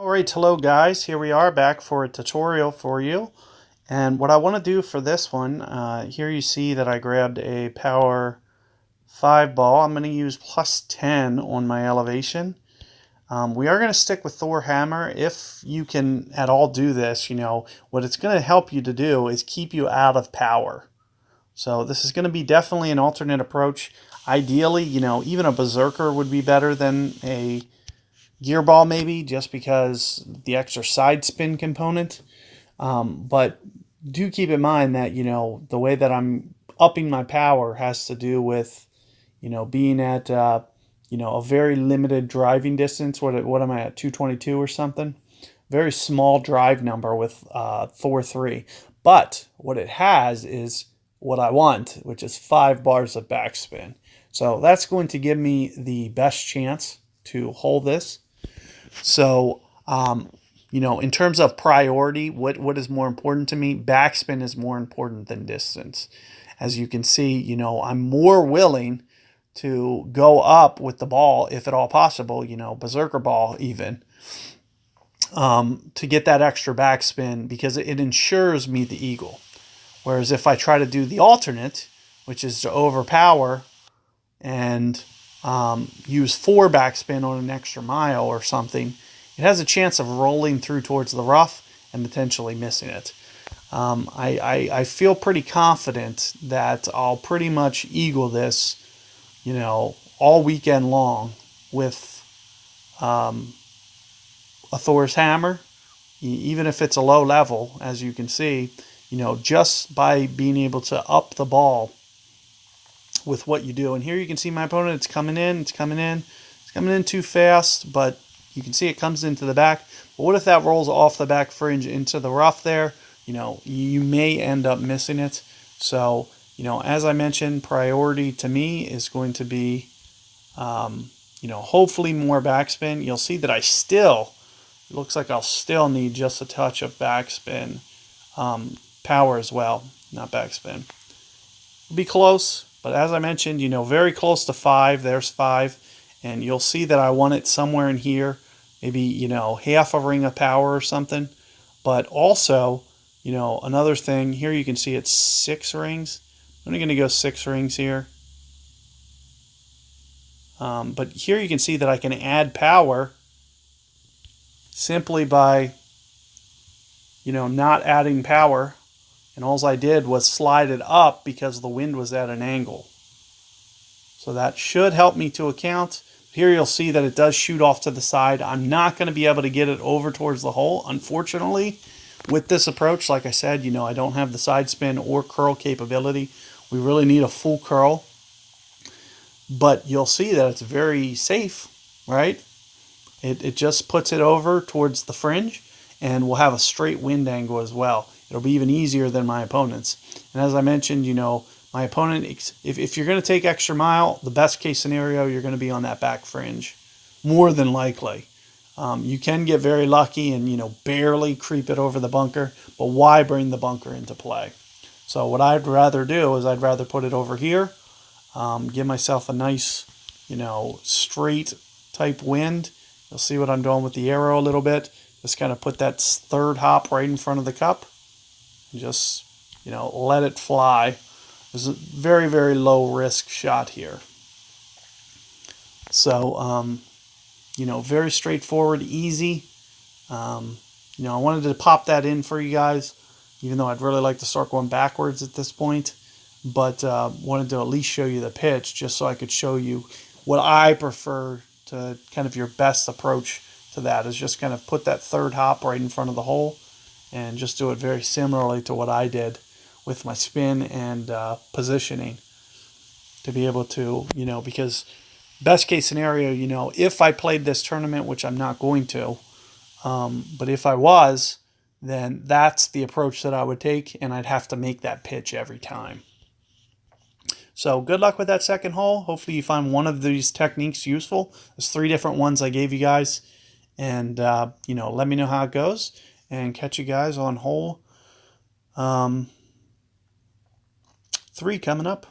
Alright, hello guys, here we are back for a tutorial for you. And what I want to do for this one, here you see that I grabbed a power 5 ball. I'm going to use plus 10 on my elevation. We are going to stick with Thor hammer. If you can at all do this, what it's going to help you to do is keep you out of power. So this is going to be definitely an alternate approach. Ideally, even a berserker would be better than a gear ball maybe, just because the extra side spin component. But do keep in mind that, the way that I'm upping my power has to do with, being at, a very limited driving distance. What am I at, 222 or something? Very small drive number with Thor 3. But what it has is what I want, which is 5 bars of backspin. So that's going to give me the best chance to hold this. So, in terms of priority, what is more important to me? Backspin is more important than distance. As you can see, I'm more willing to go up with the ball, if at all possible, berserker ball even, to get that extra backspin, because it ensures me the eagle. Whereas if I try to do the alternate, which is to overpower and use 4 backspin on an extra mile or something, it has a chance of rolling through towards the rough and potentially missing it. I feel pretty confident that I'll pretty much eagle this, all weekend long with a Thor's hammer, even if it's a low level, as you can see, just by being able to up the ball with what you do. And here you can see my opponent, it's coming in too fast, but you can see it comes into the back. But what if that rolls off the back fringe into the rough there? You may end up missing it. So, as I mentioned, priority to me is going to be, hopefully more backspin. You'll see that it looks like I'll still need just a touch of backspin, power as well, not backspin. It'll be close. But as I mentioned, very close to 5. There's 5. And you'll see that I want it somewhere in here. Maybe, half a ring of power or something. But also, another thing, here you can see it's 6 rings. I'm going to go 6 rings here. But here you can see that I can add power simply by, not adding power. And all I did was slide it up because the wind was at an angle. So that should help me to account. Here you'll see that it does shoot off to the side. I'm not going to be able to get it over towards the hole, unfortunately. With this approach, like I said, I don't have the side spin or curl capability. We really need a full curl. But you'll see that it's very safe, right? It just puts it over towards the fringe, and we'll have a straight wind angle as well. It'll be even easier than my opponent's. And as I mentioned, my opponent, if you're going to take extra mile, the best case scenario, you're going to be on that back fringe, more than likely. You can get very lucky and, barely creep it over the bunker, but why bring the bunker into play? So what I'd rather do is I'd rather put it over here, give myself a nice, straight type wind. You'll see what I'm doing with the arrow a little bit. Just kind of put that third hop right in front of the cup. And just, let it fly. There's a very, very low risk shot here. So, very straightforward, easy. I wanted to pop that in for you guys, even though I'd really like to start going backwards at this point. But wanted to at least show you the pitch, just so I could show you what I prefer to kind of your best approach to that is just kind of put that third hop right in front of the hole and just do it very similarly to what I did with my spin and positioning to be able to, because best case scenario, if I played this tournament, which I'm not going to, but if I was, then that's the approach that I would take, and I'd have to make that pitch every time. So good luck with that second hole. Hopefully you find one of these techniques useful. There's 3 different ones I gave you guys. And, let me know how it goes. And catch you guys on hole 3 coming up.